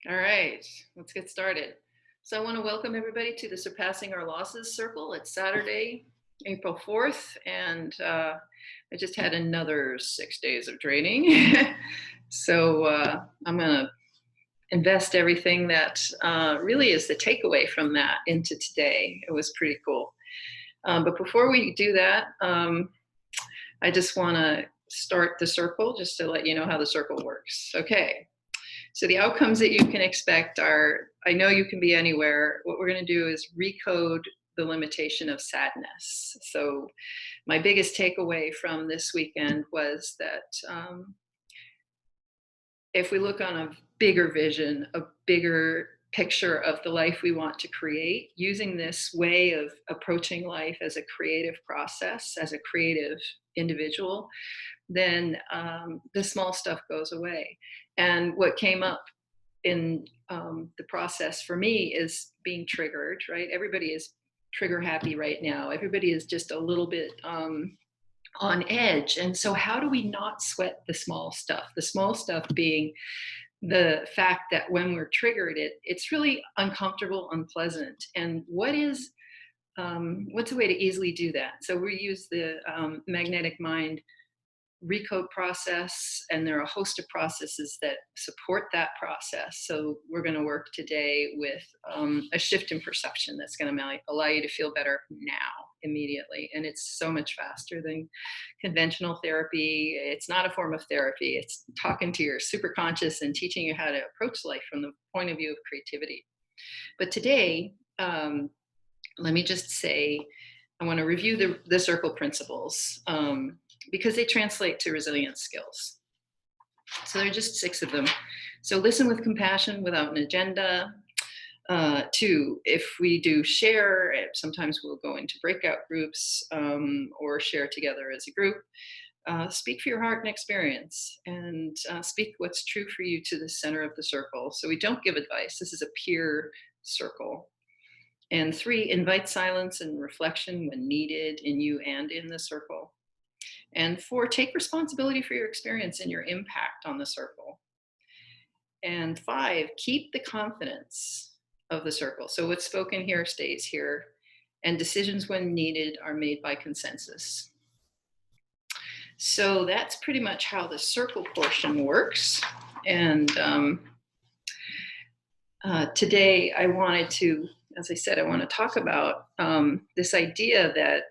All right, let's get started. So I want to welcome everybody to the Surpassing Our Losses Circle. It's Saturday, April 4th, and I just had another 6 days of training. So I'm going to invest everything that really is the takeaway from that into today. It was pretty cool. But before we do that, I just want to start the circle just to let you know how the circle works. Okay. So the outcomes that you can expect are, I know you can be anywhere. What we're going to do is recode the limitation of sadness. So my biggest takeaway from this weekend was that if we look on a bigger vision, a bigger picture of the life we want to create, using this way of approaching life as a creative process, as a creative individual, then the small stuff goes away. And what came up in the process for me is being triggered, right? Everybody is trigger happy right now. Everybody is just a little bit on edge. And so, how do we not sweat the small stuff? The small stuff being the fact that when we're triggered, it's really uncomfortable, unpleasant. And what's a way to easily do that? So we use the magnetic mind recode process, and there are a host of processes that support that process. So we're going to work today with a shift in perception that's going to allow you to feel better now, immediately. And it's so much faster than conventional therapy. It's not a form of therapy. It's talking to your superconscious and teaching you how to approach life from the point of view of creativity. But today, let me just say, I want to review the circle principles because they translate to resilience skills. So there are just 6 of them. So listen with compassion without an agenda. 2, if we do share, sometimes we'll go into breakout groups or share together as a group. Speak for your heart and experience, and speak what's true for you to the center of the circle. So we don't give advice. This is a peer circle. And 3, invite silence and reflection when needed in you and in the circle. And 4, take responsibility for your experience and your impact on the circle. And 5, keep the confidence of the circle. So what's spoken here stays here, and decisions when needed are made by consensus. So that's pretty much how the circle portion works. And today I wanted to, as I said, I want to talk about this idea that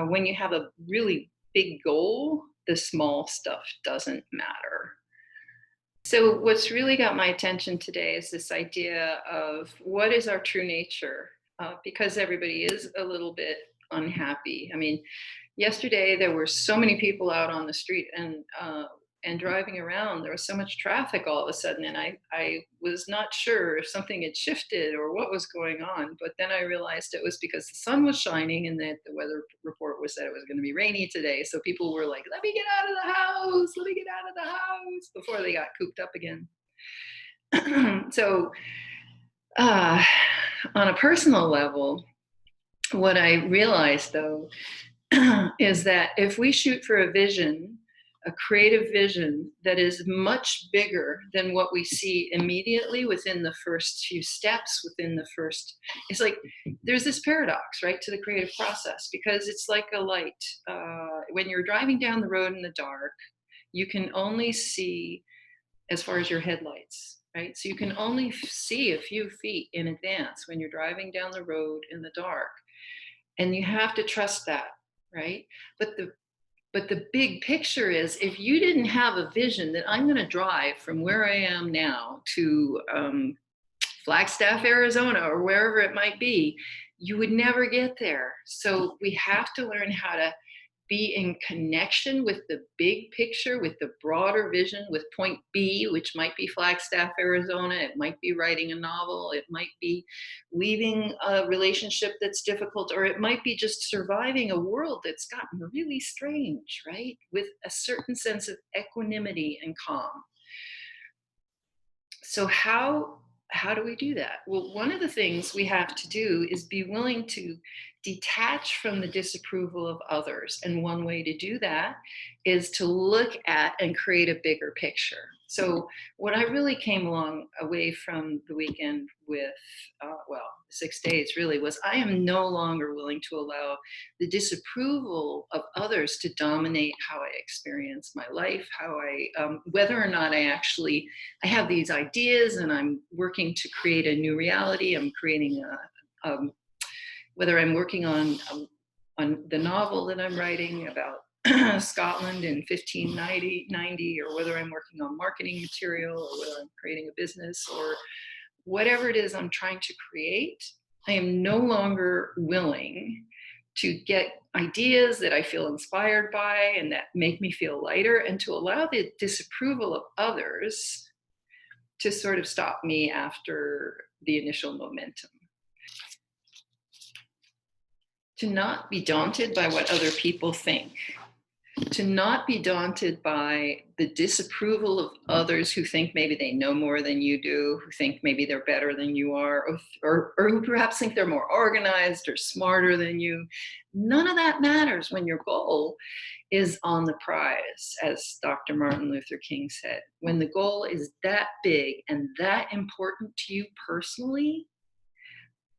when you have a really big goal, the small stuff doesn't matter. So what's really got my attention today is this idea of what is our true nature, because everybody is a little bit unhappy. I mean, yesterday there were so many people out on the street and driving around. There was so much traffic all of a sudden, and I was not sure if something had shifted or what was going on. But then I realized it was because the sun was shining and that the weather report was that it was going to be rainy today. So people were like, "Let me get out of the house! Let me get out of the house!" before they got cooped up again. So, on a personal level, what I realized though is that if we shoot for a vision, a creative vision that is much bigger than what we see immediately within the first few steps, within the first, it's like there's this paradox, right, to the creative process, because it's like a light. When you're driving down the road in the dark, you can only see as far as your headlights, right? So you can only see a few feet in advance when you're driving down the road in the dark. And you have to trust that, right? But the big picture is, if you didn't have a vision that I'm going to drive from where I am now to Flagstaff, Arizona, or wherever it might be, you would never get there. So we have to learn how to be in connection with the big picture, with the broader vision, with point B, which might be Flagstaff, Arizona. It might be writing a novel. It might be leaving a relationship that's difficult, or it might be just surviving a world that's gotten really strange, right? With a certain sense of equanimity and calm. So how do we do that? Well, one of the things we have to do is be willing to detach from the disapproval of others. And one way to do that is to look at and create a bigger picture. So, what I really came along away from the weekend with, well, 6 days really, was I am no longer willing to allow the disapproval of others to dominate how I experience my life, how whether or not I have these ideas and I'm working to create a new reality. I'm creating whether I'm working on the novel that I'm writing about Scotland in 1590, or whether I'm working on marketing material, or whether I'm creating a business, or whatever it is I'm trying to create, I am no longer willing to get ideas that I feel inspired by and that make me feel lighter, and to allow the disapproval of others to sort of stop me after the initial momentum. To not be daunted by what other people think, to not be daunted by the disapproval of others who think maybe they know more than you do, who think maybe they're better than you are, or who perhaps think they're more organized or smarter than you. None of that matters when your goal is on the prize, as Dr. Martin Luther King said. When the goal is that big and that important to you personally,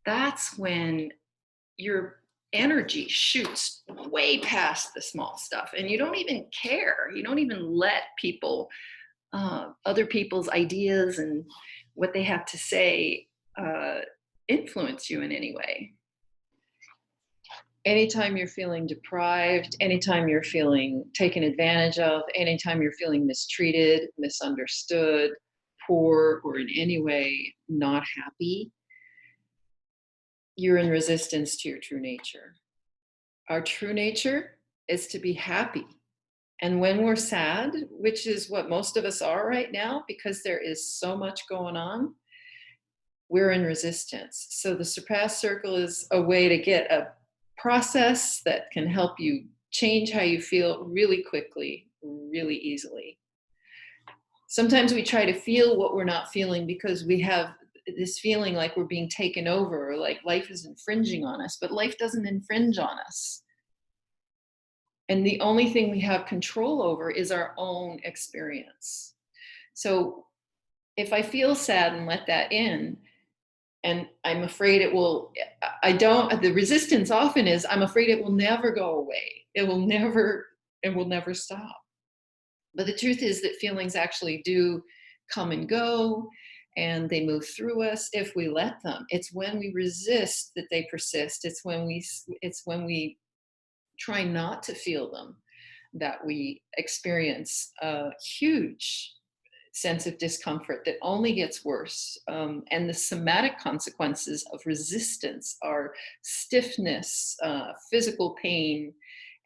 that's when your energy shoots way past the small stuff, and you don't even care. You don't even let other people's ideas and what they have to say uh, influence you in any way. Anytime you're feeling deprived, anytime you're feeling taken advantage of, anytime you're feeling mistreated, misunderstood, poor, or in any way not happy, you're in resistance to your true nature. Our true nature is to be happy. And when we're sad, which is what most of us are right now, because there is so much going on, we're in resistance. So the Surpass Circle is a way to get a process that can help you change how you feel really quickly, really easily. Sometimes we try to feel what we're not feeling because we have this feeling like we're being taken over, or like life is infringing on us, but life doesn't infringe on us. And the only thing we have control over is our own experience. So if I feel sad and let that in, and I'm afraid the resistance often is, I'm afraid it will never go away. It will never stop. But the truth is that feelings actually do come and go, and they move through us if we let them. It's when we resist that they persist. It's when we try not to feel them that we experience a huge sense of discomfort that only gets worse. And the somatic consequences of resistance are stiffness, physical pain,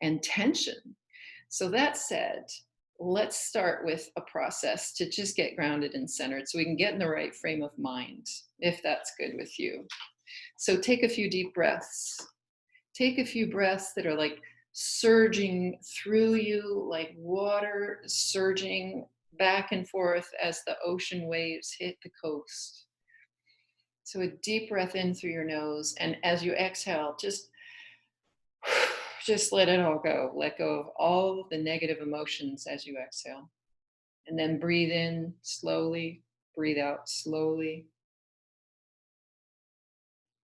and tension. So that said, let's start with a process to just get grounded and centered so we can get in the right frame of mind, if that's good with you. So take a few deep breaths. Take a few breaths that are like surging through you, like water surging back and forth as the ocean waves hit the coast. So a deep breath in through your nose, and as you exhale, just let it all go. Let go of all the negative emotions as you exhale. And then breathe in slowly, breathe out slowly.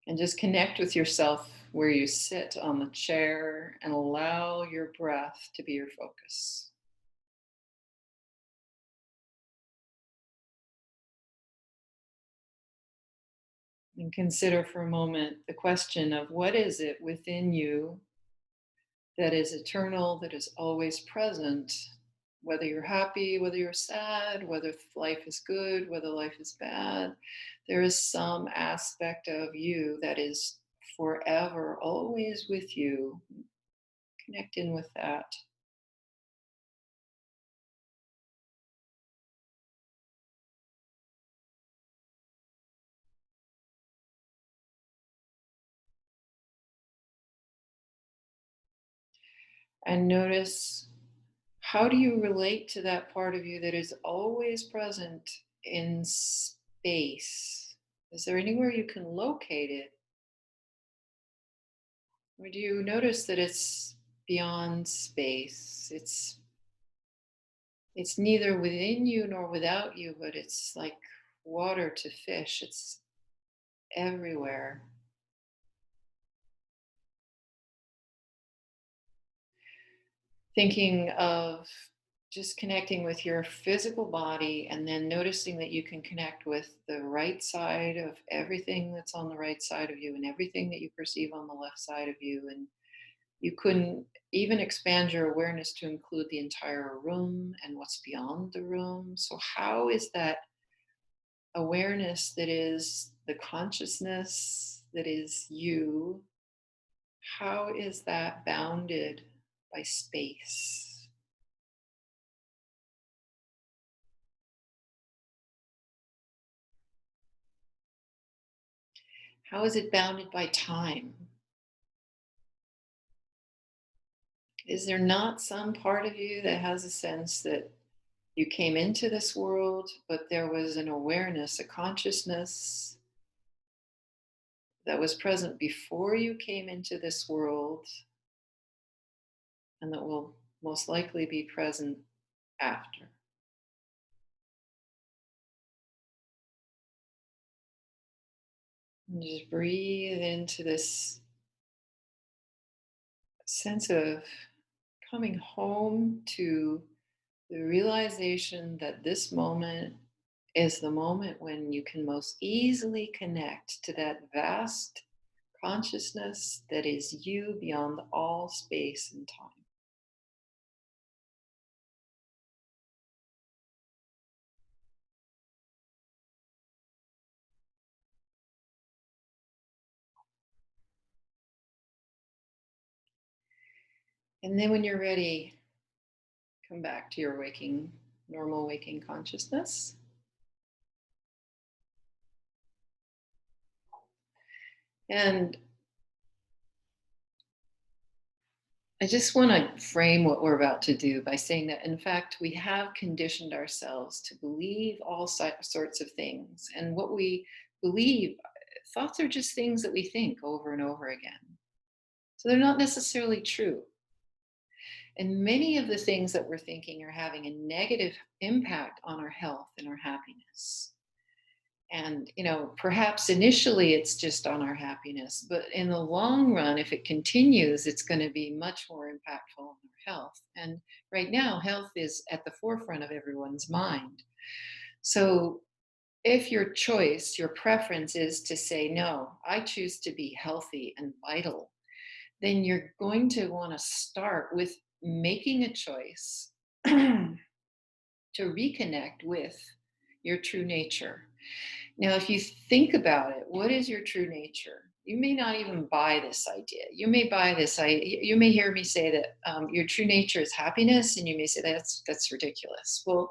And just connect with yourself where you sit on the chair and allow your breath to be your focus. And consider for a moment the question of, what is it within you that is eternal, that is always present, whether you're happy, whether you're sad, whether life is good, whether life is bad. There is some aspect of you that is forever, always with you. Connect in with that. And notice, how do you relate to that part of you that is always present in space? Is there anywhere you can locate it? Or do you notice that it's beyond space? It's neither within you nor without you, but it's like water to fish. It's everywhere. Thinking of just connecting with your physical body and then noticing that you can connect with the right side of everything that's on the right side of you and everything that you perceive on the left side of you. And you couldn't even expand your awareness to include the entire room and what's beyond the room. So, how is that awareness that is the consciousness that is you? How is that bounded by space? How is it bounded by time? Is there not some part of you that has a sense that you came into this world, but there was an awareness, a consciousness that was present before you came into this world and that will most likely be present after? And just breathe into this sense of coming home to the realization that this moment is the moment when you can most easily connect to that vast consciousness that is you beyond all space and time. And then when you're ready, come back to your normal waking consciousness. And I just want to frame what we're about to do by saying that, in fact, we have conditioned ourselves to believe all sorts of things. And what we believe, thoughts are just things that we think over and over again. So they're not necessarily true. And many of the things that we're thinking are having a negative impact on our health and our happiness. And, perhaps initially it's just on our happiness, but in the long run, if it continues, it's going to be much more impactful on our health. And right now, health is at the forefront of everyone's mind. So if your preference is to say, no, I choose to be healthy and vital, then you're going to want to start with making a choice to reconnect with your true nature. Now, if you think about it, what is your true nature? You may not even buy this idea. You may buy this. You may hear me say that your true nature is happiness, and you may say that's ridiculous. Well,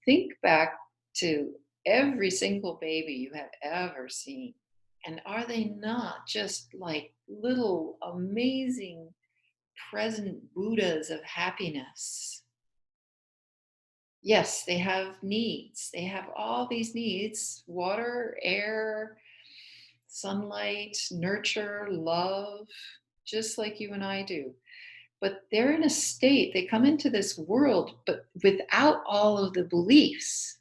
think back to every single baby you have ever seen, and are they not just like little amazing present Buddhas of happiness? Yes, they have needs. They have all these needs: water, air, sunlight, nurture, love, just like you and I do. But they're in a state, they come into this world, but without all of the beliefs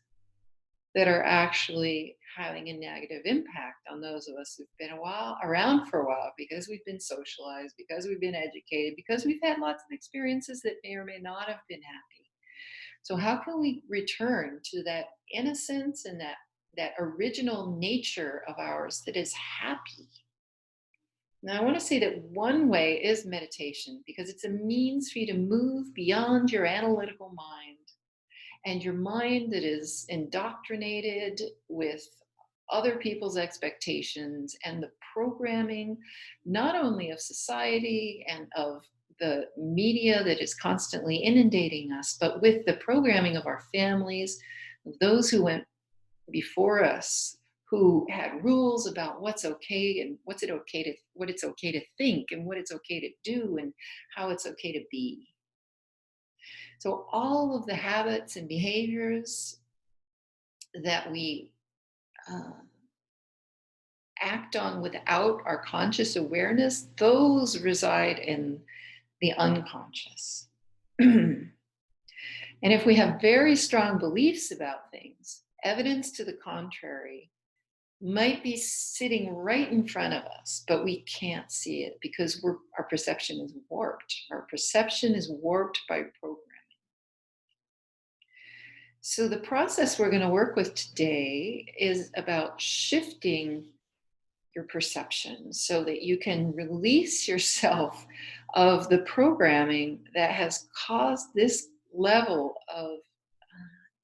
that are actually having a negative impact on those of us who've been around for a while, because we've been socialized, because we've been educated, because we've had lots of experiences that may or may not have been happy. So how can we return to that innocence and that original nature of ours that is happy? Now, I want to say that one way is meditation, because it's a means for you to move beyond your analytical mind and your mind that is indoctrinated with other people's expectations and the programming, not only of society and of the media that is constantly inundating us, but with the programming of our families, of those who went before us, who had rules about what's okay and what it's okay to think and what it's okay to do and how it's okay to be. So all of the habits and behaviors that we uh, act on without our conscious awareness, those reside in the unconscious. And if we have very strong beliefs about things, evidence to the contrary might be sitting right in front of us, but we can't see it because our perception is warped. Our perception is warped by programming. So, the process we're going to work with today is about shifting your perception so that you can release yourself of the programming that has caused this level of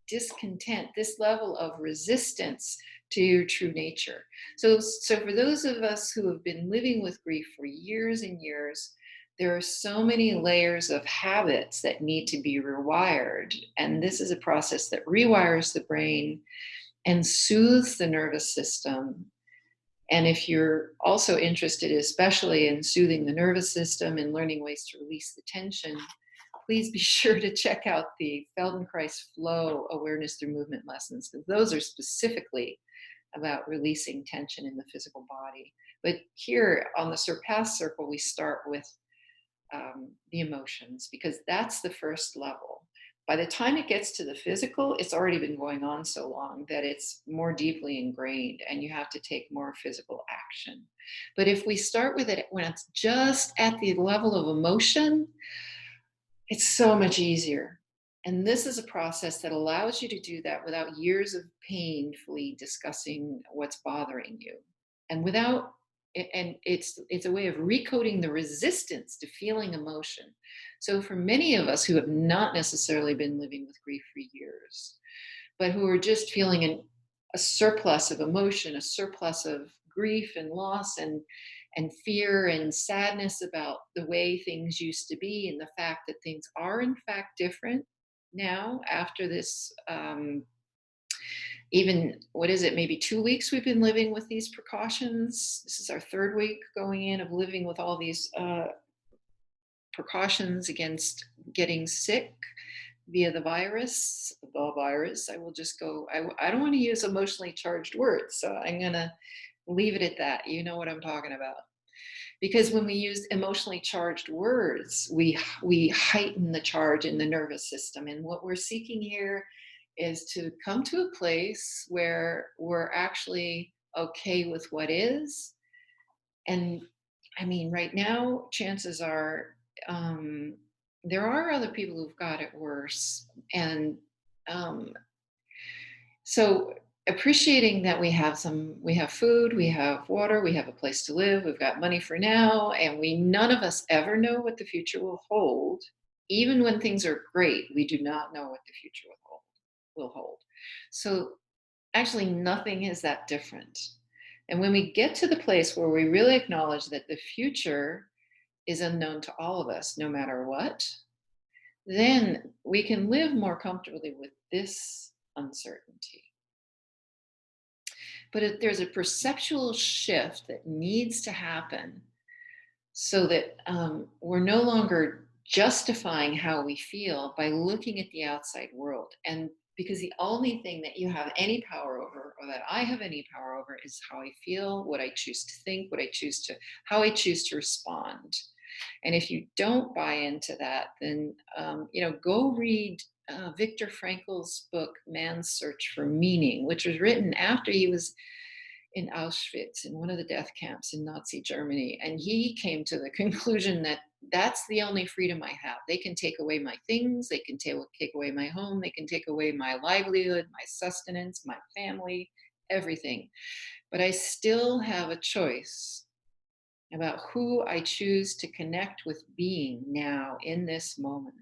discontent, this level of resistance to your true nature. So for those of us who have been living with grief for years and years, there are so many layers of habits that need to be rewired. And this is a process that rewires the brain and soothes the nervous system. And if you're also interested, especially in soothing the nervous system and learning ways to release the tension, please be sure to check out the Feldenkrais Flow Awareness Through Movement lessons, because those are specifically about releasing tension in the physical body. But here on the Surpass Circle, we start with the emotions, because that's the first level. By the time it gets to the physical, it's already been going on so long that it's more deeply ingrained and you have to take more physical action. But if we start with it when it's just at the level of emotion, it's so much easier. And this is a process that allows you to do that without years of painfully discussing what's bothering you. And without and it's a way of recoding the resistance to feeling emotion. So for many of us who have not necessarily been living with grief for years, but who are just feeling a surplus of emotion, a surplus of grief and loss and fear and sadness about the way things used to be, and the fact that things are in fact different now after this even, what is it, maybe 2 weeks we've been living with these precautions. This is our third week going in of living with all these precautions against getting sick via the virus. I will just go, I don't want to use emotionally charged words, so I'm going to leave it at that. You know what I'm talking about. Because when we use emotionally charged words, we heighten the charge in the nervous system. And what we're seeking here is to come to a place where we're actually okay with what is. And I mean, right now, chances are there are other people who've got it worse. And um, so appreciating that we have food, we have water, we have a place to live, we've got money for now, and none of us ever know what the future will hold. Even when things are great, we do not know what the future will hold. So actually nothing is that different. And when we get to the place where we really acknowledge that the future is unknown to all of us, no matter what, then we can live more comfortably with this uncertainty. But there's a perceptual shift that needs to happen so that we're no longer justifying how we feel by looking at the outside world. And because the only thing that you have any power over, or that I have any power over, is how I feel, what I choose to think, how I choose to respond. And if you don't buy into that, then go read Viktor Frankl's book Man's Search for Meaning, which was written after he was in Auschwitz, in one of the death camps in Nazi Germany. And he came to the conclusion that that's the only freedom I have. They can take away my things, they can take away my home, they can take away my livelihood, my sustenance, my family, everything. But I still have a choice about who I choose to connect with being now in this moment.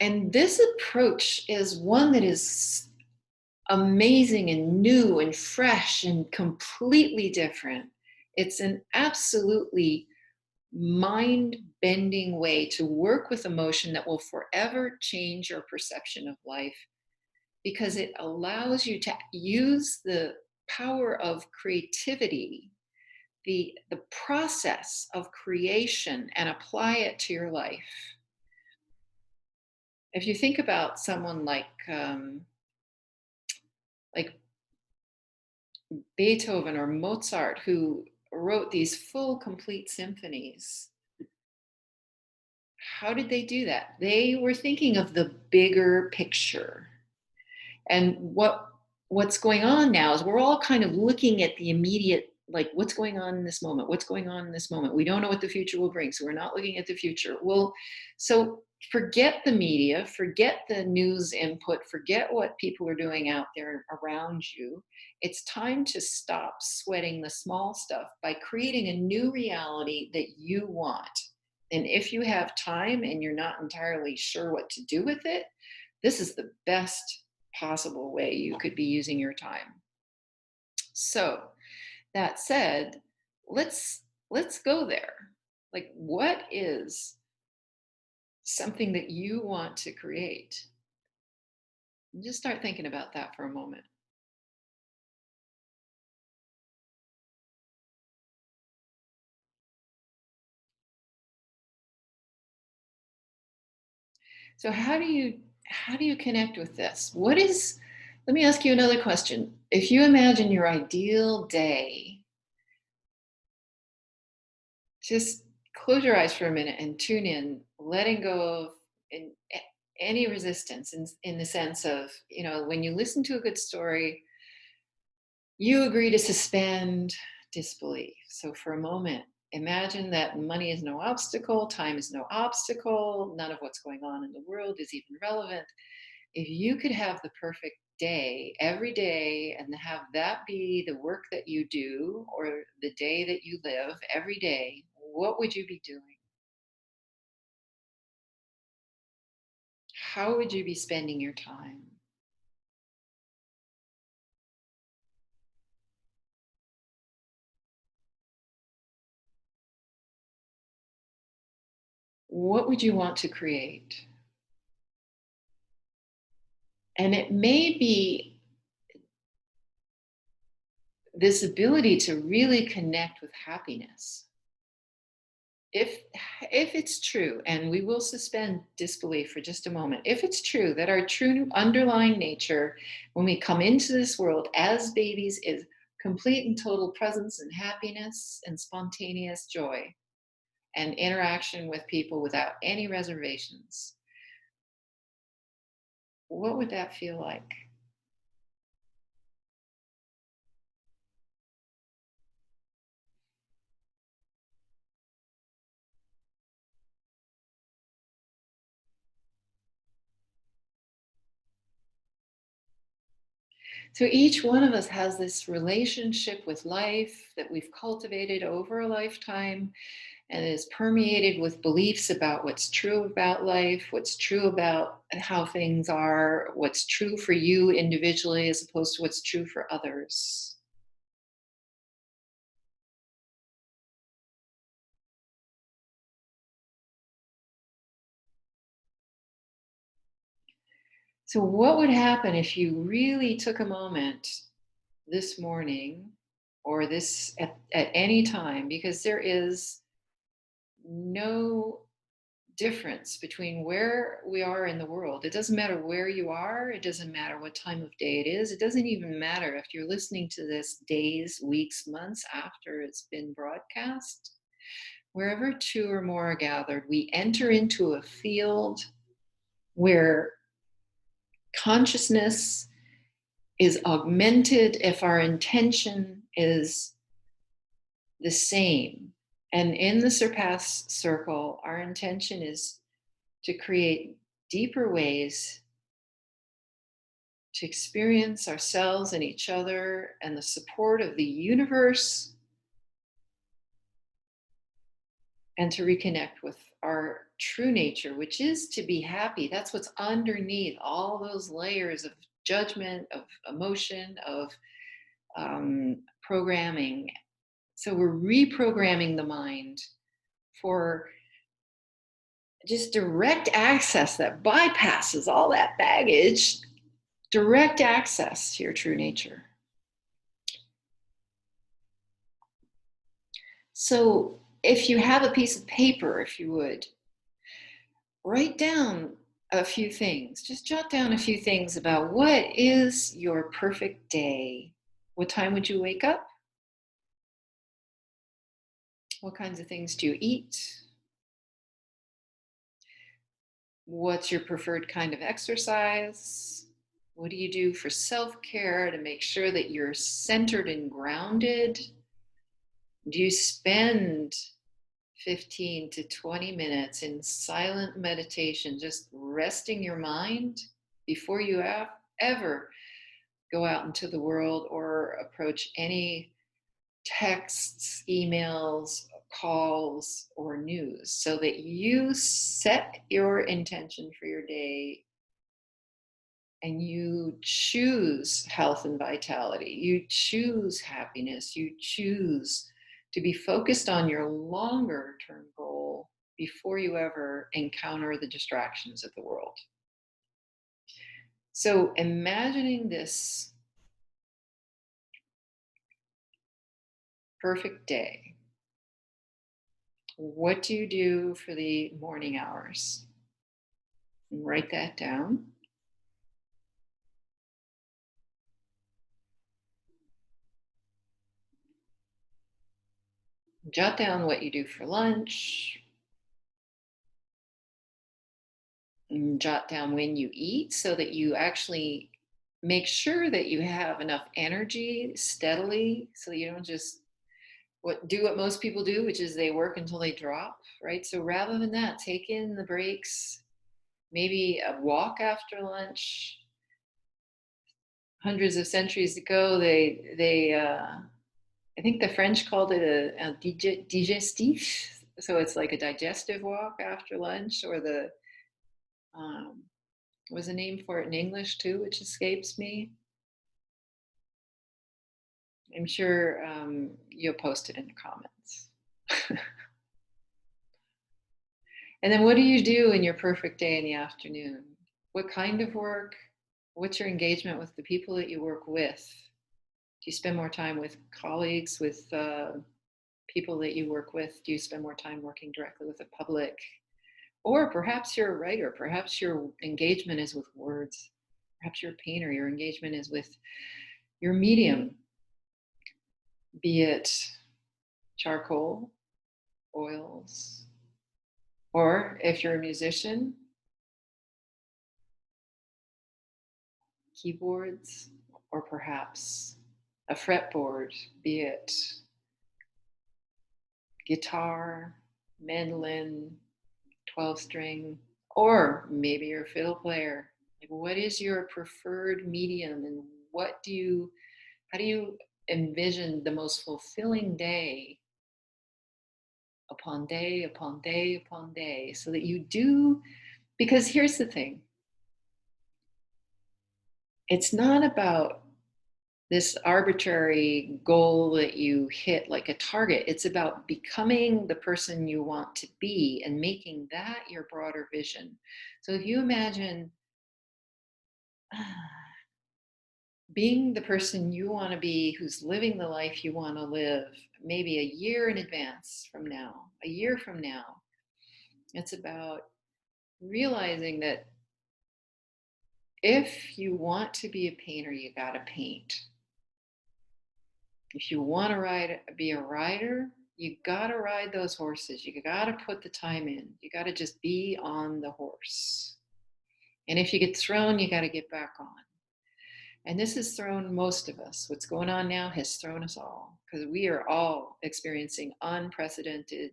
And this approach is one that is amazing and new and fresh and completely different. It's an absolutely mind bending way to work with emotion that will forever change your perception of life, because it allows you to use the power of creativity, the process of creation, and apply it to your life. If you think about someone like like Beethoven or Mozart, who wrote these full, complete symphonies. How did they do that? They were thinking of the bigger picture. And what's going on now is we're all kind of looking at the immediate, like what's going on in this moment, what's going on in this moment. We don't know what the future will bring, so we're not looking at the future. Well, so forget the media, forget the news input, forget what people are doing out there around you. It's time to stop sweating the small stuff by creating a new reality that you want. And if you have time and you're not entirely sure what to do with it, this is the best possible way you could be using your time. So, that said, let's go there. Like, what is something that you want to create? And just start thinking about that for a moment. So how do you connect with this? What is Let me ask you another question. If you imagine your ideal day, just close your eyes for a minute and tune in, letting go of any resistance in the sense of, when you listen to a good story, you agree to suspend disbelief. So for a moment, imagine that money is no obstacle, time is no obstacle, none of what's going on in the world is even relevant. If you could have the perfect day every day and have that be the work that you do or the day that you live every day, what would you be doing? How would you be spending your time? What would you want to create? And it may be this ability to really connect with happiness. If it's true, and we will suspend disbelief for just a moment, if it's true that our true underlying nature when we come into this world as babies is complete and total presence and happiness and spontaneous joy and interaction with people without any reservations, what would that feel like? So each one of us has this relationship with life that we've cultivated over a lifetime and is permeated with beliefs about what's true about life, what's true about how things are, what's true for you individually as opposed to what's true for others. So, what would happen if you really took a moment this morning or this at any time? Because there is no difference between where we are in the world. It doesn't matter where you are, it doesn't matter what time of day it is, it doesn't even matter if you're listening to this days, weeks, months after it's been broadcast. Wherever two or more are gathered, we enter into a field where consciousness is augmented if our intention is the same. And in the Surpass Circle, our intention is to create deeper ways to experience ourselves and each other and the support of the universe and to reconnect with our true nature, which is to be happy. That's what's underneath all those layers of judgment, of emotion, of programming. So we're reprogramming the mind for just direct access that bypasses all that baggage, direct access to your true nature. So if you have a piece of paper, if you would, write down a few things. Just jot down a few things about what is your perfect day. What time would you wake up? What kinds of things do you eat? What's your preferred kind of exercise? What do you do for self care to make sure that you're centered and grounded? Do you spend 15 to 20 minutes in silent meditation, just resting your mind before you ever go out into the world or approach any texts, emails, calls, or news, so that you set your intention for your day and you choose health and vitality. You choose happiness. You choose to be focused on your longer term goal before you ever encounter the distractions of the world. So, imagining this perfect day, what do you do for the morning hours? Write that down. Jot down what you do for lunch. And jot down when you eat so that you actually make sure that you have enough energy steadily, so that you don't just do what most people do, which is they work until they drop, right? So rather than that, take in the breaks, maybe a walk after lunch. Hundreds of centuries ago, they I think the French called it a digestif. So it's like a digestive walk after lunch, or the um, was a name for it in English too, which escapes me. I'm sure you'll post it in the comments. And then what do you do in your perfect day in the afternoon? What kind of work? What's your engagement with the people that you work with? Do you spend more time with colleagues, with people that you work with? Do you spend more time working directly with the public? Or perhaps you're a writer. Perhaps your engagement is with words. Perhaps you're a painter. Your engagement is with your medium, be it charcoal, oils, or if you're a musician, keyboards, or perhaps a fretboard, be it guitar, mandolin, 12 string, or maybe you're a fiddle player. Like, what is your preferred medium, and how do you envision the most fulfilling day upon day upon day upon day, so that you do? Because here's the thing, it's not about this arbitrary goal that you hit like a target. It's about becoming the person you want to be and making that your broader vision. So if you imagine being the person you want to be, who's living the life you want to live, maybe a year in advance from now, a year from now, it's about realizing that if you want to be a painter, you got to paint. If you want to be a rider, you got to ride those horses. You got to put the time in. You got to just be on the horse. And if you get thrown, you got to get back on. And this has thrown most of us. What's going on now has thrown us all, because we are all experiencing unprecedented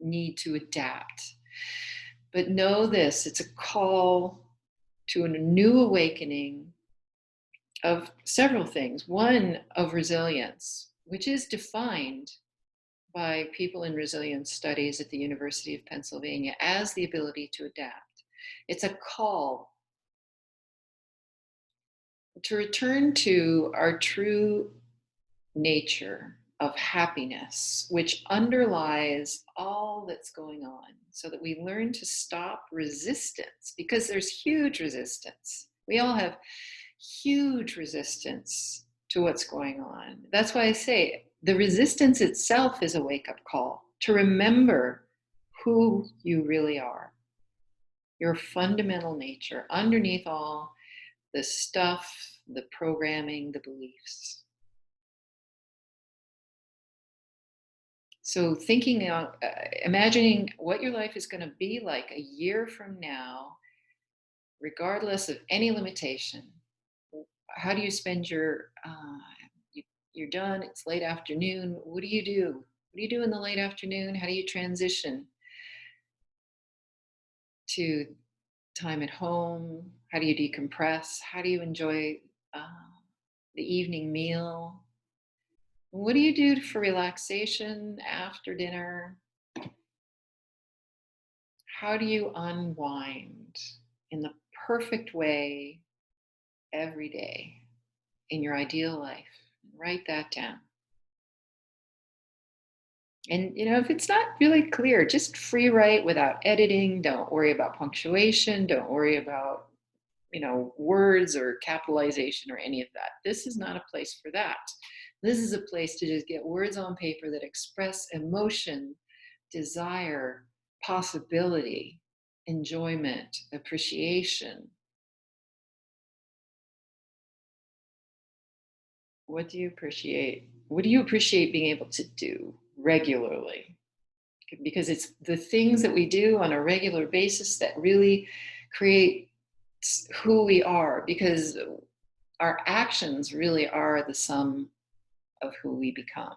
need to adapt. But know this, it's a call to a new awakening of several things. One, of resilience, which is defined by people in resilience studies at the University of Pennsylvania as the ability to adapt. It's a call to return to our true nature of happiness, which underlies all that's going on, so that we learn to stop resistance, because there's huge resistance. We all have huge resistance to what's going on. That's why I say the resistance itself is a wake-up call to remember who you really are. your fundamental nature, underneath all the stuff, the programming, the beliefs. So, thinking out, imagining what your life is going to be like a year from now, regardless of any limitation. How do you spend your, you're done, it's late afternoon. What do you do? What do you do in the late afternoon? How do you transition to time at home? How do you decompress? How do you enjoy uh, the evening meal? What do you do for relaxation after dinner? How do you unwind in the perfect way every day in your ideal life? Write that down. And if it's not really clear, just free write without editing. Don't worry about punctuation. Don't worry about words or capitalization or any of that. This is not a place for that. This is a place to just get words on paper that express emotion, desire, possibility, enjoyment, appreciation. What do you appreciate? What do you appreciate being able to do regularly? Because it's the things that we do on a regular basis that really create who we are, because our actions really are the sum of who we become.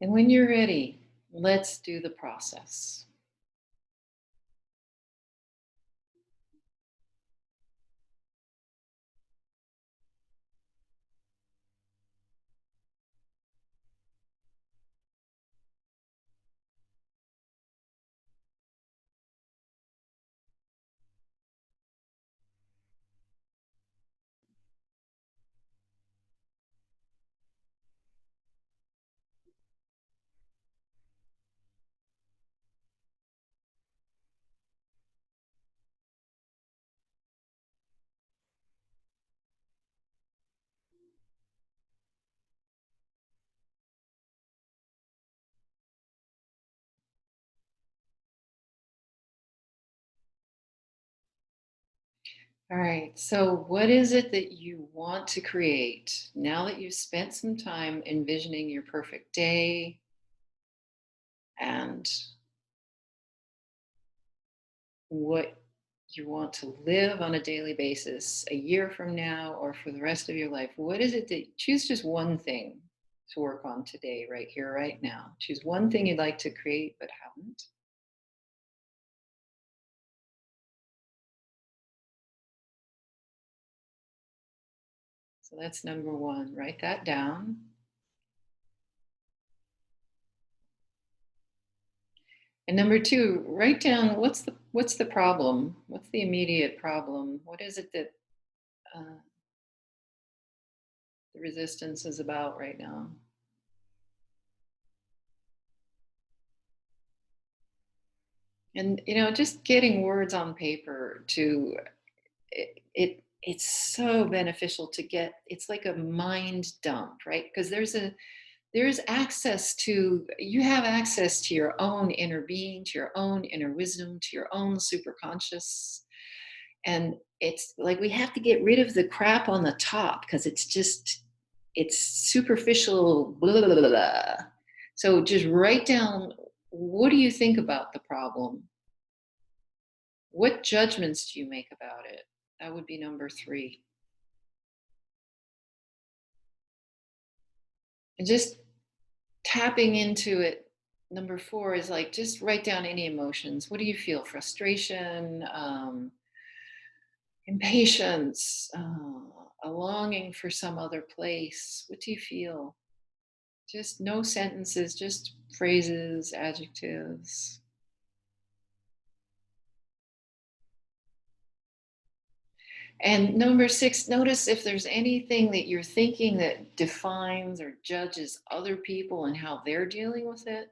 And when you're ready, let's do the process. All right. So, what is it that you want to create now that you've spent some time envisioning your perfect day and what you want to live on a daily basis a year from now or for the rest of your life? What is it that choose just one thing to work on today, right here, right now? Choose one thing you'd like to create but haven't. So that's number one. Write that down. And number two, write down what's the problem? What's the immediate problem? What is it that uh, the resistance is about right now? And just getting words on paper to it's so beneficial to get. It's like a mind dump, right? Because there's access to you have access to your own inner being, to your own inner wisdom, to your own superconscious. And it's like we have to get rid of the crap on the top because it's superficial blah, blah, blah, blah. So just write down, what do you think about the problem? What judgments do you make about it? That would be number 3. And just tapping into it. Number 4 is like, just write down any emotions. What do you feel? Frustration, impatience, a longing for some other place. What do you feel? Just no sentences, just phrases, adjectives. And number 6, notice if there's anything that you're thinking that defines or judges other people and how they're dealing with it.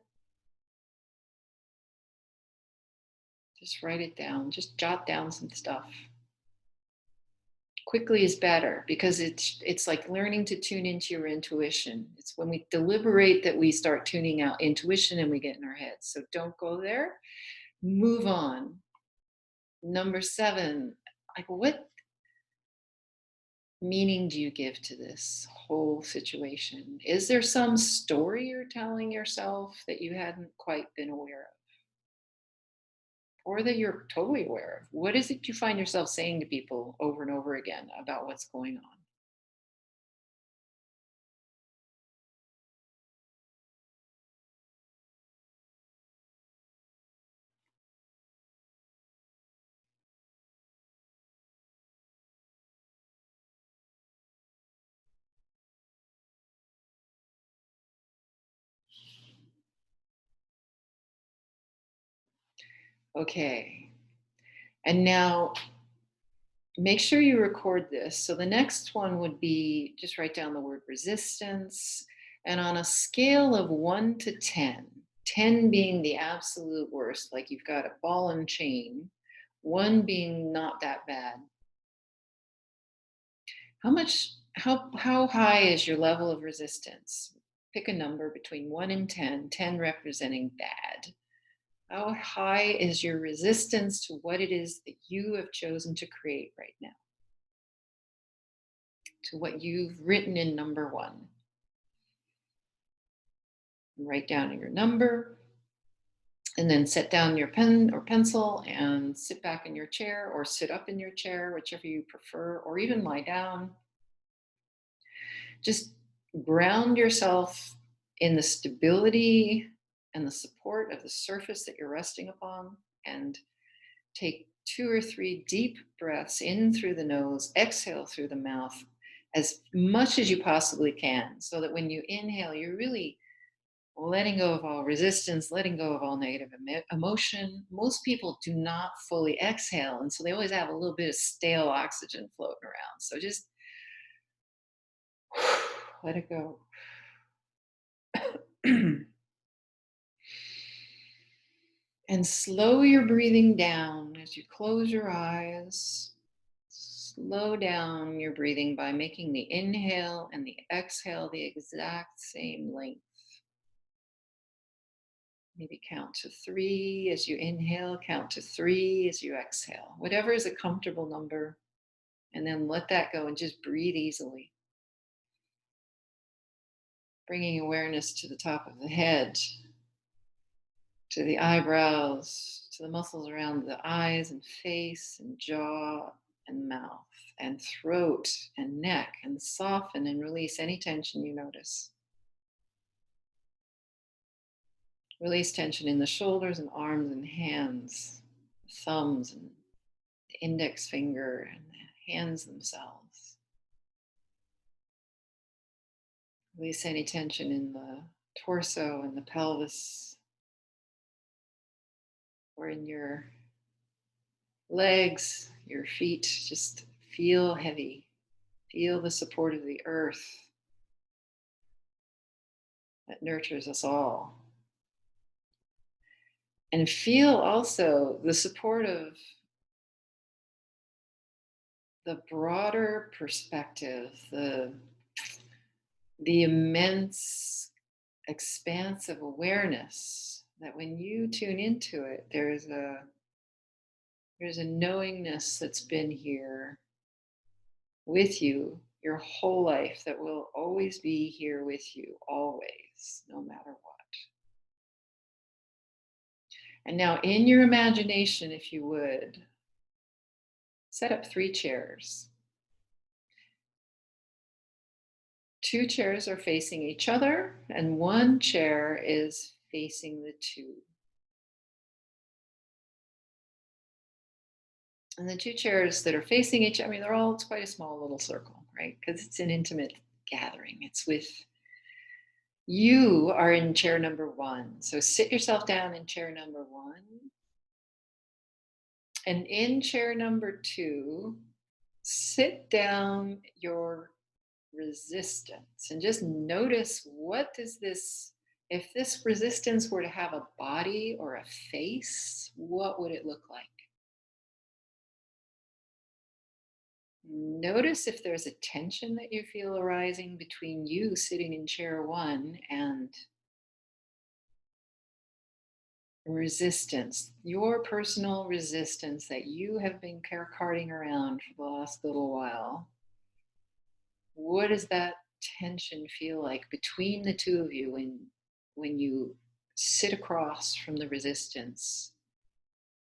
Just write it down. Just jot down some stuff. Quickly is better because it's like learning to tune into your intuition. It's when we deliberate that we start tuning out intuition and we get in our heads. So don't go there. Move on. Number 7, like, what meaning do you give to this whole situation? Is there some story you're telling yourself that you hadn't quite been aware of? Or that you're totally aware of? What is it you find yourself saying to people over and over again about what's going on? Okay. And now make sure you record this. So the next one would be, just write down the word resistance. And on a scale of 1 to 10, 10 being the absolute worst, like you've got a ball and chain, 1 being not that bad. How high is your level of resistance? Pick a number between 1 and 10, 10 representing bad. How high is your resistance to what it is that you have chosen to create right now? To what you've written in number 1. Write down your number, and then set down your pen or pencil and sit back in your chair or sit up in your chair, whichever you prefer, or even lie down. Just ground yourself in the stability and the support of the surface that you're resting upon, and take 2 or 3 deep breaths in through the nose, exhale through the mouth as much as you possibly can, so that when you inhale, you're really letting go of all resistance, letting go of all negative emotion. Most people do not fully exhale, and so they always have a little bit of stale oxygen floating around. So just let it go. And slow your breathing down as you close your eyes. Slow down your breathing by making the inhale and the exhale the exact same length. Maybe count to 3 as you inhale, count to 3 as you exhale. Whatever is a comfortable number. And then let that go and just breathe easily. Bringing awareness to the top of the head, to the eyebrows, to the muscles around the eyes and face and jaw and mouth and throat and neck, and soften and release any tension you notice. Release tension in the shoulders and arms and hands, thumbs and the index finger and the hands themselves. Release any tension in the torso and the pelvis, or in your legs, your feet. Just feel heavy. Feel the support of the earth that nurtures us all. And feel also the support of the broader perspective, the immense expanse of awareness that when you tune into it, there's a There's a knowingness that's been here with you your whole life that will always be here with you, always, no matter what. And now, in your imagination, if you would, set up 3 chairs. 2 chairs are facing each other, and 1 chair is facing the two. And the 2 chairs that are facing each, I mean, they're all, it's quite a small little circle, right? Because it's an intimate gathering. It's with you are in chair number 1. So sit yourself down in chair number 1. And in chair number 2, sit down your resistance and just notice, what does this, if this resistance were to have a body or a face, what would it look like? Notice if there's a tension that you feel arising between you sitting in chair 1 and resistance, your personal resistance that you have been carting around for the last little while. What does that tension feel like between the two of you when you sit across from the resistance,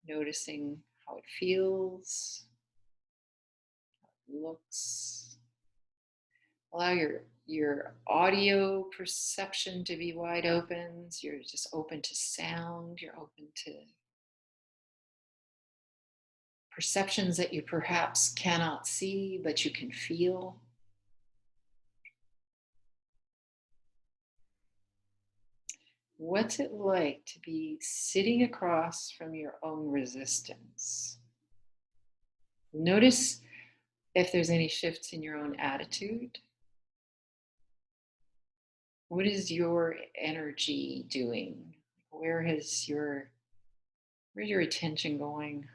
noticing how it feels, looks. Allow your audio perception to be wide open. So you're just open to sound, you're open to perceptions that you perhaps cannot see, but you can feel. What's it like to be sitting across from your own resistance? Notice if there's any shifts in your own attitude. What is your energy doing? Where's your attention going?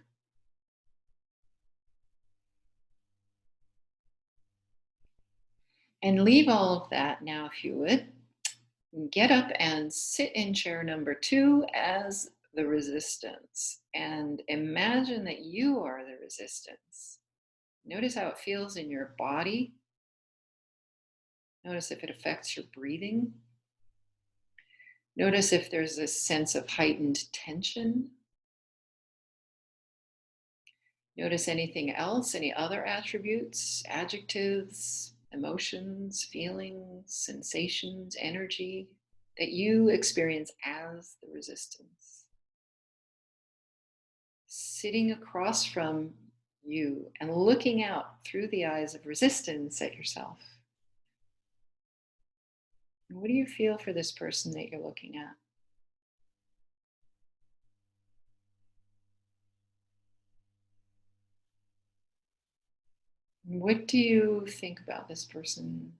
And leave all of that now, if you would. Get up and sit in chair number 2 as the resistance. And imagine that you are the resistance. Notice how it feels in your body. Notice if it affects your breathing. Notice if there's a sense of heightened tension. Notice anything else, any other attributes, adjectives, emotions, feelings, sensations, energy that you experience as the resistance. Sitting across from you and looking out through the eyes of resistance at yourself. What do you feel for this person that you're looking at? What do you think about this person?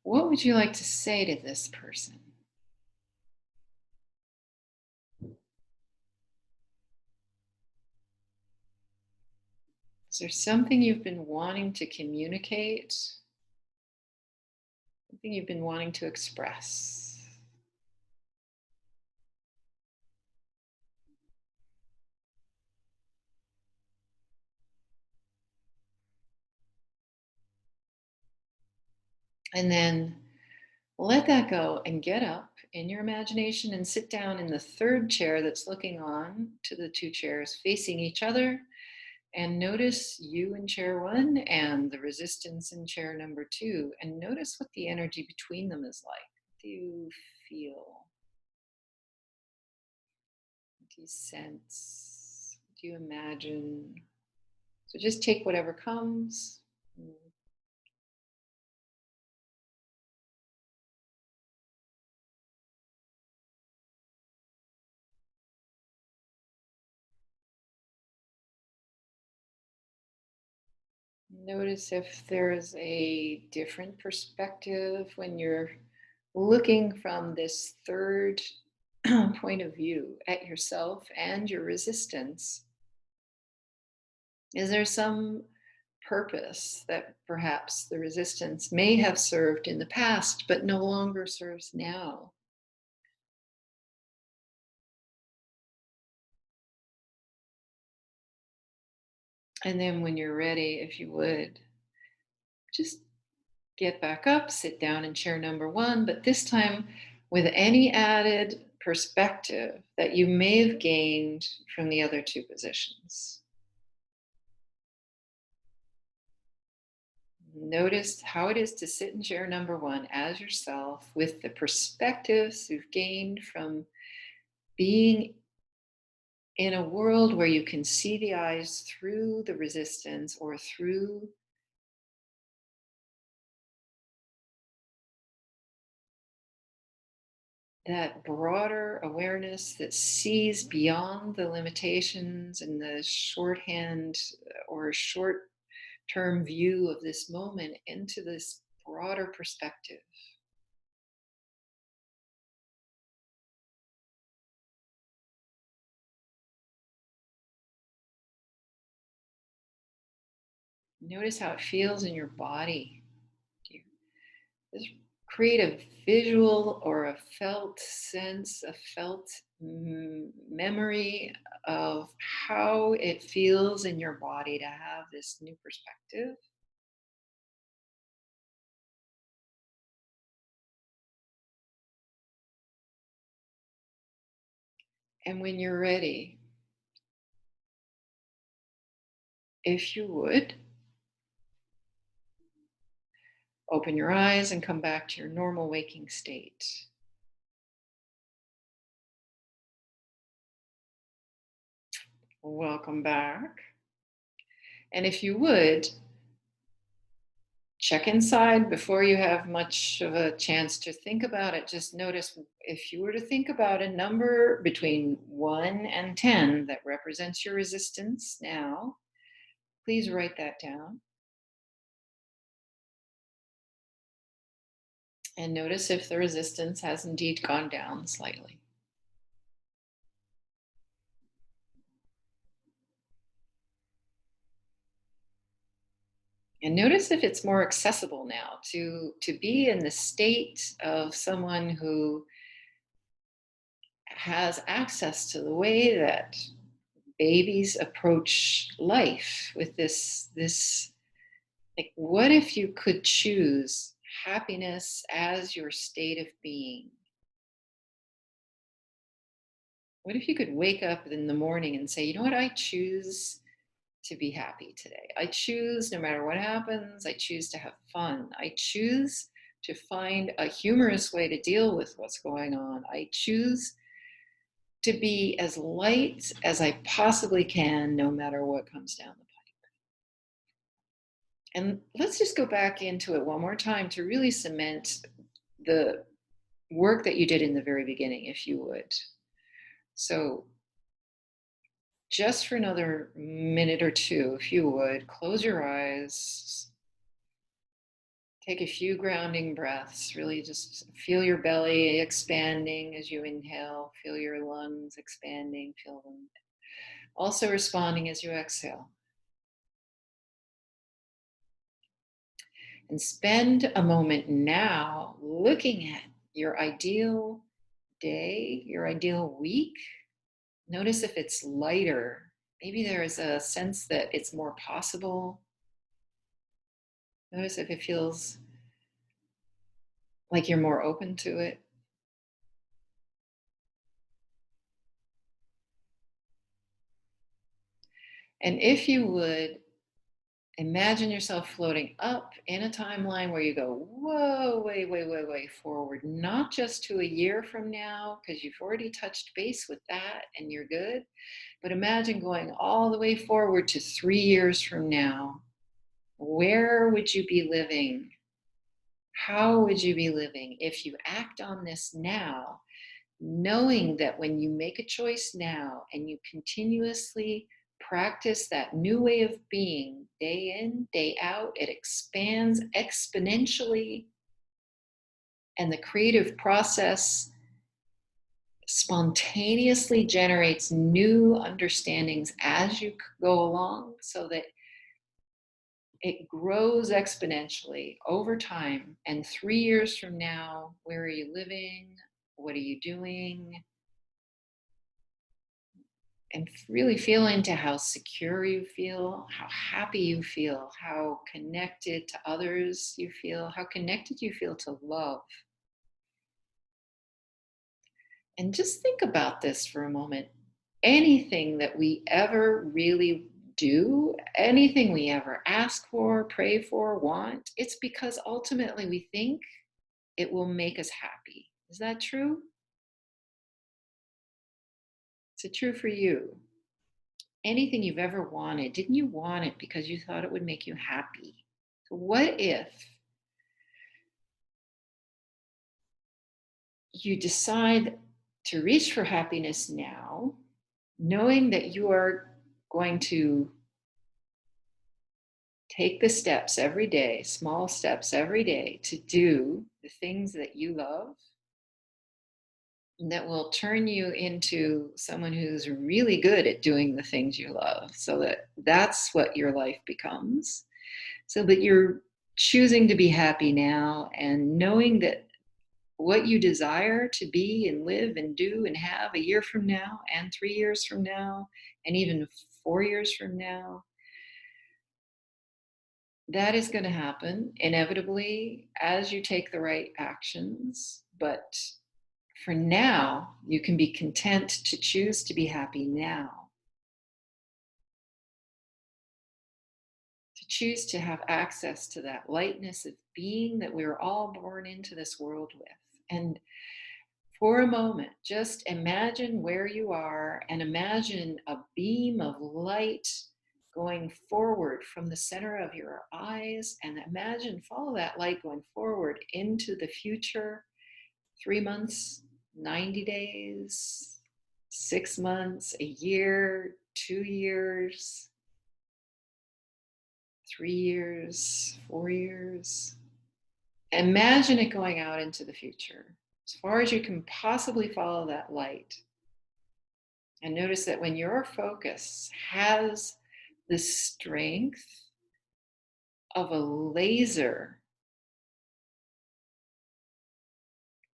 What would you like to say to this person? Is there something you've been wanting to communicate? Something you've been wanting to express? And then let that go and get up in your imagination and sit down in the 3rd chair that's looking on to the 2 chairs facing each other. And notice you in chair 1 and the resistance in chair number 2. And notice what the energy between them is like. What do you feel? What do you sense? What do you imagine? So just take whatever comes. Notice if there's a different perspective when you're looking from this 3rd point of view at yourself and your resistance. Is there some purpose that perhaps the resistance may have served in the past but no longer serves now? And then when you're ready, if you would, just get back up, sit down in chair number one, but this time with any added perspective that you may have gained from the other two positions. Notice how it is to sit in chair number one as yourself with the perspectives you've gained from being in a world where you can see the eyes through the resistance or through that broader awareness that sees beyond the limitations and the shorthand or short term view of this moment into this broader perspective. Notice how it feels in your body. Do you just create a visual or a felt sense, a felt memory of how it feels in your body to have this new perspective? And when you're ready, if you would, open your eyes and come back to your normal waking state. Welcome back. And if you would, check inside before you have much of a chance to think about it. Just notice if you were to think about a number between 1 and 10 that represents your resistance now, please write that down. And notice if the resistance has indeed gone down slightly. And notice if it's more accessible now to be in the state of someone who has access to the way that babies approach life with this like, what if you could choose happiness as your state of being? What if you could wake up in the morning and say, you know what, I choose to be happy today. I choose, no matter what happens, I choose to have fun. I choose to find a humorous way to deal with what's going on. I choose to be as light as I possibly can, no matter what comes down the pipe. And let's just go back into it one more time to really cement the work that you did in the very beginning, if you would. So, just for another minute or two, if you would, close your eyes, take a few grounding breaths, really just feel your belly expanding as you inhale, feel your lungs expanding, feel them also responding as you exhale. And spend a moment now looking at your ideal day, your ideal week. Notice if it's lighter. Maybe there is a sense that it's more possible. Notice if it feels like you're more open to it. And if you would, imagine yourself floating up in a timeline where you go, whoa, way, way, way, way forward, not just to a year from now, because you've already touched base with that and you're good, but imagine going all the way forward to 3 years from now. Where would you be living? How would you be living if you act on this now, knowing that when you make a choice now and you continuously practice that new way of being day in, day out, it expands exponentially, and the creative process spontaneously generates new understandings as you go along, so that it grows exponentially over time. And 3 years from now, where are you living? What are you doing? and really feel into how secure you feel, how happy you feel, how connected to others you feel, how connected you feel to love. And just think about this for a moment. Anything that we ever really do, anything we ever ask for, pray for, want, it's because ultimately we think it will make us happy. Is that true? Is it true for you? Anything you've ever wanted, didn't you want it because you thought it would make you happy? So, what if you decide to reach for happiness now, knowing that you are going to take the steps every day, small steps every day, to do the things that you love that will turn you into someone who's really good at doing the things you love, so that that's what your life becomes, so that you're choosing to be happy now and knowing that what you desire to be and live and do and have a year from now and 3 years from now and even 4 years from now, that is going to happen inevitably as you take the right actions. But for now, you can be content to choose to be happy now, to choose to have access to that lightness of being that we were all born into this world with. And for a moment, just imagine where you are and imagine a beam of light going forward from the center of your eyes, and imagine, follow that light going forward into the future, 3 months, 90 days, 6 months, a year, 2 years, 3 years, 4 years. Imagine it going out into the future, as far as you can possibly follow that light. And notice that when your focus has the strength of a laser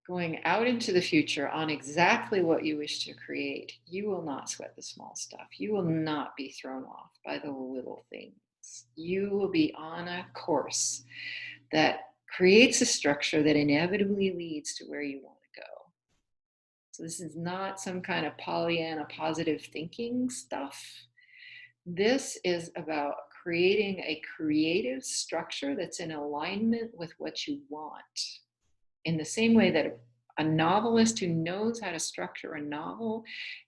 going out into the future on exactly what you wish to create, you will not sweat the small stuff. You will not be thrown off by the little things. You will be on a course that creates a structure that inevitably leads to where you want to go. So this is not some kind of Pollyanna positive thinking stuff. This is about creating a creative structure that's in alignment with what you want. In the same way that a novelist who knows how to structure a novel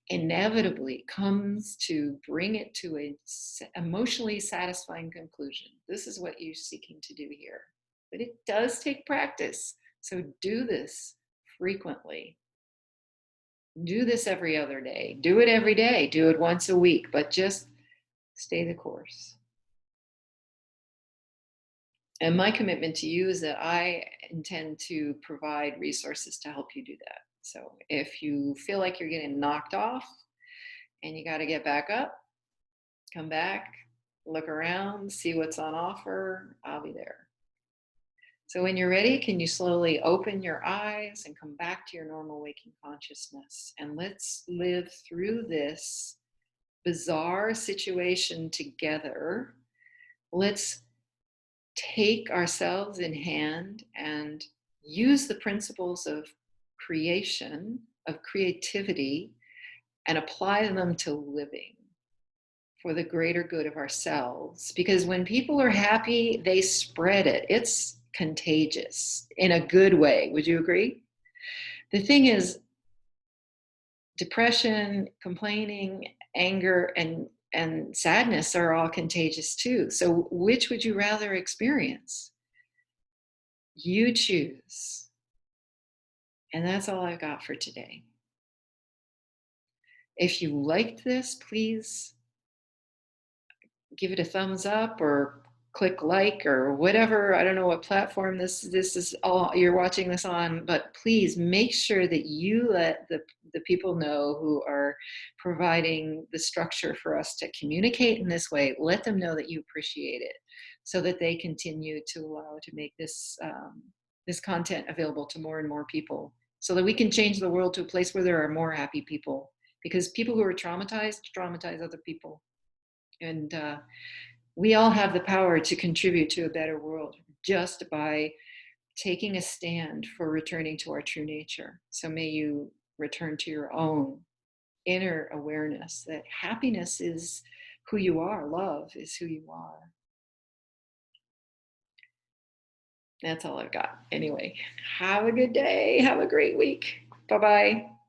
inevitably comes to bring it to an emotionally satisfying conclusion. This is what you're seeking to do here. But it does take practice. So do this frequently. Do this every other day. Do it every day. Do it once a week, but just stay the course. And my commitment to you is that I intend to provide resources to help you do that. So if you feel like you're getting knocked off and you got to get back up, come back, look around, see what's on offer, I'll be there. So when you're ready, can you slowly open your eyes and come back to your normal waking consciousness? And let's live through this bizarre situation together. Let's take ourselves in hand and use the principles of creation, of creativity, and apply them to living for the greater good of ourselves. Because when people are happy, they spread it. It's contagious in a good way. Would you agree? The thing is, depression, complaining, anger, and sadness are all contagious too. So which would you rather experience? You choose. And that's all I've got for today. If you liked this, please give it a thumbs up or click like or whatever. I don't know what platform this is all you're watching this on, but please make sure that you let the people know who are providing the structure for us to communicate in this way. Let them know that you appreciate it, so that they continue to allow to make this this content available to more and more people, so that we can change the world to a place where there are more happy people because people who are traumatized traumatize other people. And we all have the power to contribute to a better world just by taking a stand for returning to our true nature. So may you return to your own inner awareness that happiness is who you are, love is who you are. That's all I've got. Anyway, have a good day. Have a great week. Bye bye.